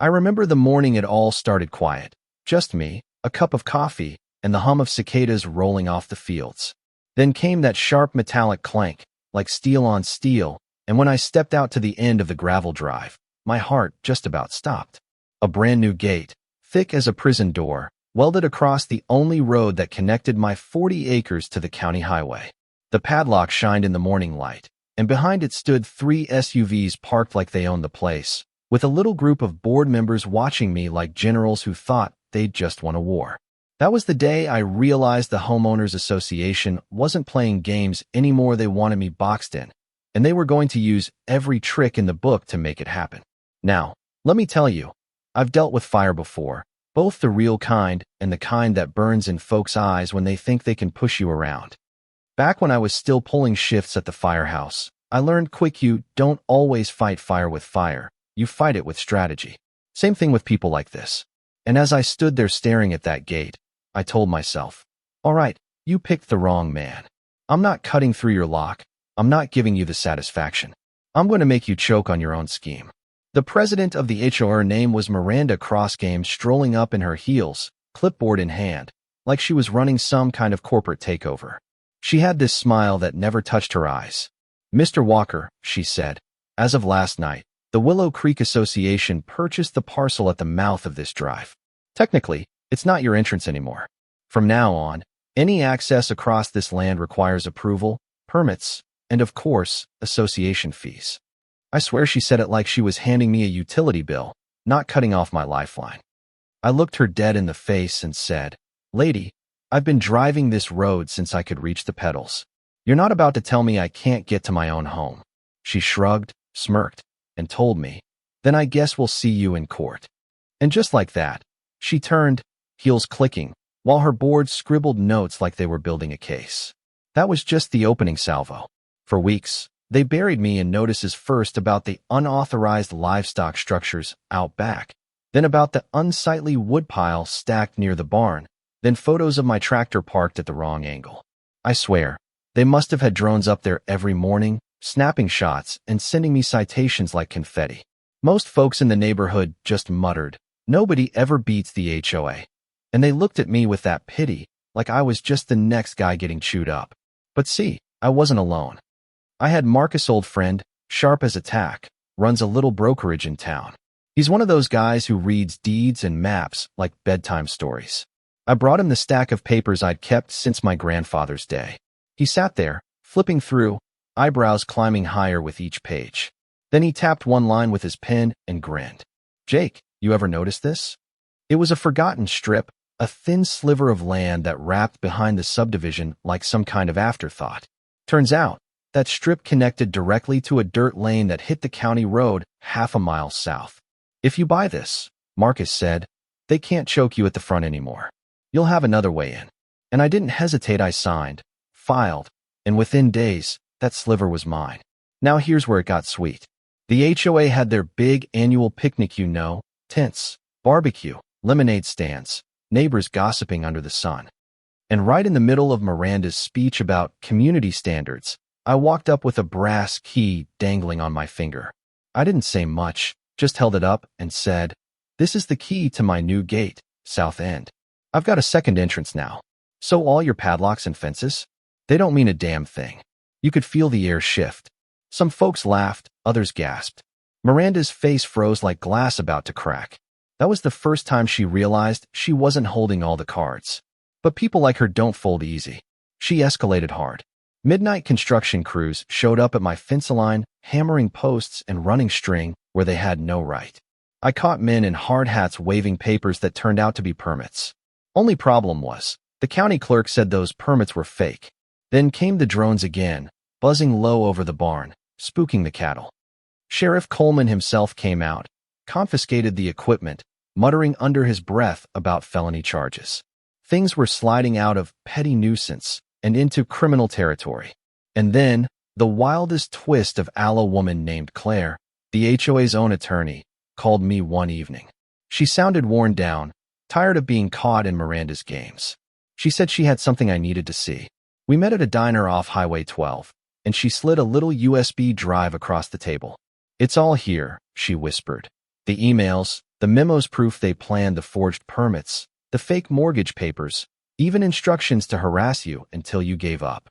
I remember the morning it all started quiet. Just me, a cup of coffee, and the hum of cicadas rolling off the fields. Then came that sharp metallic clank, like steel on steel, and when I stepped out to the end of the gravel drive, my heart just about stopped. A brand new gate, thick as a prison door, welded across the only road that connected my 40 acres to the county highway. The padlock shined in the morning light, and behind it stood 3 SUVs parked like they owned the place, with a little group of board members watching me like generals who thought they'd just won a war. That was the day I realized the Homeowners Association wasn't playing games anymore. They wanted me boxed in, and they were going to use every trick in the book to make it happen. Now, let me tell you, I've dealt with fire before, both the real kind and the kind that burns in folks' eyes when they think they can push you around. Back when I was still pulling shifts at the firehouse, I learned quick you don't always fight fire with fire, you fight it with strategy. Same thing with people like this. And as I stood there staring at that gate, I told myself, all right, you picked the wrong man. I'm not cutting through your lock. I'm not giving you the satisfaction. I'm going to make you choke on your own scheme. The president of the HOA name was Miranda Crossgame, strolling up in her heels, clipboard in hand, like she was running some kind of corporate takeover. She had this smile that never touched her eyes. Mr. Walker, she said, as of last night, the Willow Creek Association purchased the parcel at the mouth of this drive. Technically, it's not your entrance anymore. From now on, any access across this land requires approval, permits, and of course, association fees. I swear she said it like she was handing me a utility bill, not cutting off my lifeline. I looked her dead in the face and said, Lady, I've been driving this road since I could reach the pedals. You're not about to tell me I can't get to my own home. She shrugged, smirked, and told me, then I guess we'll see you in court. And just like that, she turned, heels clicking, while her board scribbled notes like they were building a case. That was just the opening salvo. For weeks, they buried me in notices, first about the unauthorized livestock structures out back, then about the unsightly woodpile stacked near the barn, then photos of my tractor parked at the wrong angle. I swear, they must have had drones up there every morning, snapping shots and sending me citations like confetti. Most folks in the neighborhood just muttered, nobody ever beats the HOA. And they looked at me with that pity, like I was just the next guy getting chewed up. But see, I wasn't alone. I had Marcus, old friend, sharp as a tack, runs a little brokerage in town. He's one of those guys who reads deeds and maps like bedtime stories. I brought him the stack of papers I'd kept since my grandfather's day. He sat there, flipping through, eyebrows climbing higher with each page. Then he tapped one line with his pen and grinned. Jake, you ever notice this? It was a forgotten strip, a thin sliver of land that wrapped behind the subdivision like some kind of afterthought. Turns out, that strip connected directly to a dirt lane that hit the county road half a mile south. If you buy this, Marcus said, they can't choke you at the front anymore. You'll have another way in. And I didn't hesitate. I signed, filed, and within days, that sliver was mine. Now here's where it got sweet. The HOA had their big annual picnic, tents, barbecue, lemonade stands, neighbors gossiping under the sun. And right in the middle of Miranda's speech about community standards, I walked up with a brass key dangling on my finger. I didn't say much, just held it up and said, this is the key to my new gate, South End. I've got a second entrance now. So all your padlocks and fences? They don't mean a damn thing. You could feel the air shift. Some folks laughed, others gasped. Miranda's face froze like glass about to crack. That was the first time she realized she wasn't holding all the cards. But people like her don't fold easy. She escalated hard. Midnight construction crews showed up at my fence line, hammering posts and running string where they had no right. I caught men in hard hats waving papers that turned out to be permits. Only problem was, the county clerk said those permits were fake. Then came the drones again, buzzing low over the barn, spooking the cattle. Sheriff Coleman himself came out, confiscated the equipment, muttering under his breath about felony charges. Things were sliding out of petty nuisance and into criminal territory. And then, the wildest twist of a woman named Claire, the HOA's own attorney, called me one evening. She sounded worn down, tired of being caught in Miranda's games. She said she had something I needed to see. We met at a diner off Highway 12, and she slid a little USB drive across the table. It's all here, she whispered. The emails, The memos proof they planned the forged permits, the fake mortgage papers, even instructions to harass you until you gave up.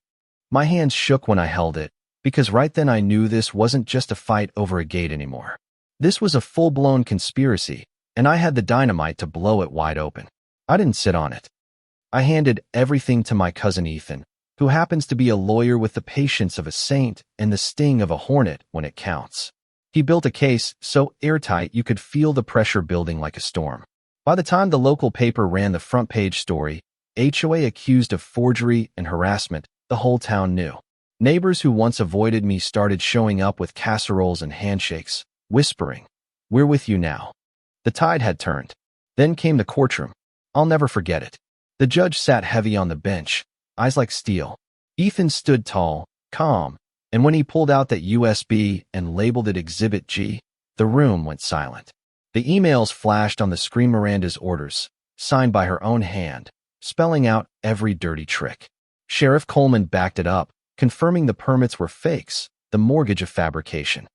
My hands shook when I held it, because right then I knew this wasn't just a fight over a gate anymore. This was a full-blown conspiracy, and I had the dynamite to blow it wide open. I didn't sit on it. I handed everything to my cousin Ethan, who happens to be a lawyer with the patience of a saint and the sting of a hornet when it counts. He built a case so airtight you could feel the pressure building like a storm. By the time the local paper ran the front-page story, HOA accused of forgery and harassment, the whole town knew. Neighbors who once avoided me started showing up with casseroles and handshakes, whispering, "We're with you now." The tide had turned. Then came the courtroom. I'll never forget it. The judge sat heavy on the bench, eyes like steel. Ethan stood tall, calm, and when he pulled out that USB and labeled it Exhibit G, the room went silent. The emails flashed on the screen. Miranda's orders, signed by her own hand, spelling out every dirty trick. Sheriff Coleman backed it up, confirming the permits were fakes, the mortgage a fabrication.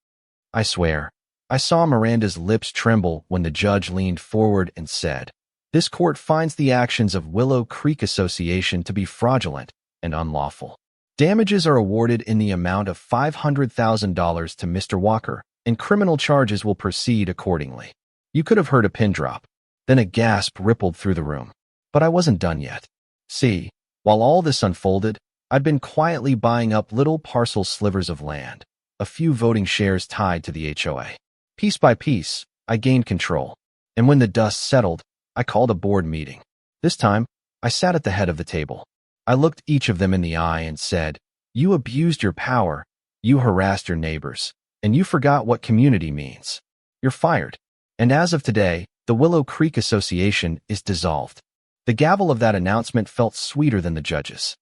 I swear, I saw Miranda's lips tremble when the judge leaned forward and said, "This court finds the actions of Willow Creek Association to be fraudulent and unlawful. Damages are awarded in the amount of $500,000 to Mr. Walker, and criminal charges will proceed accordingly." You could have heard a pin drop. Then a gasp rippled through the room. But I wasn't done yet. See, while all this unfolded, I'd been quietly buying up little parcel slivers of land, a few voting shares tied to the HOA. Piece by piece, I gained control. And when the dust settled, I called a board meeting. This time, I sat at the head of the table. I looked each of them in the eye and said, "You abused your power, you harassed your neighbors, and you forgot what community means. You're fired." And as of today, the Willow Creek Association is dissolved. The gavel of that announcement felt sweeter than the judge's.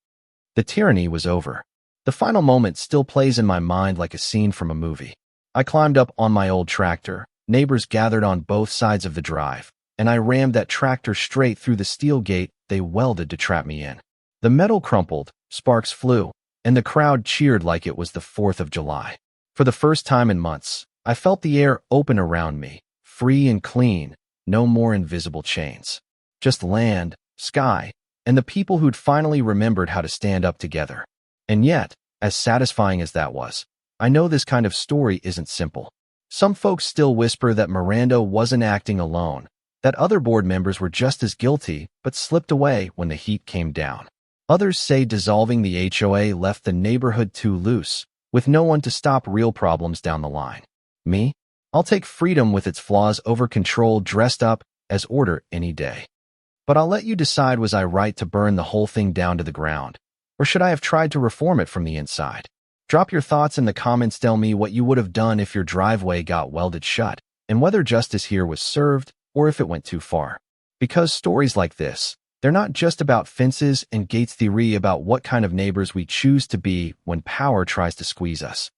The tyranny was over. The final moment still plays in my mind like a scene from a movie. I climbed up on my old tractor, neighbors gathered on both sides of the drive, and I rammed that tractor straight through the steel gate they welded to trap me in. The metal crumpled, sparks flew, and the crowd cheered like it was the 4th of July. For the first time in months, I felt the air open around me, free and clean, no more invisible chains. Just land, sky, and the people who'd finally remembered how to stand up together. And yet, as satisfying as that was, I know this kind of story isn't simple. Some folks still whisper that Miranda wasn't acting alone, that other board members were just as guilty but slipped away when the heat came down. Others say dissolving the HOA left the neighborhood too loose, with no one to stop real problems down the line. Me? I'll take freedom with its flaws over control dressed up as order any day. But I'll let you decide, was I right to burn the whole thing down to the ground? Or should I have tried to reform it from the inside? Drop your thoughts in the comments. Tell me what you would have done if your driveway got welded shut, and whether justice here was served or if it went too far. Because stories like this, they're not just about fences and gates, theory about what kind of neighbors we choose to be when power tries to squeeze us.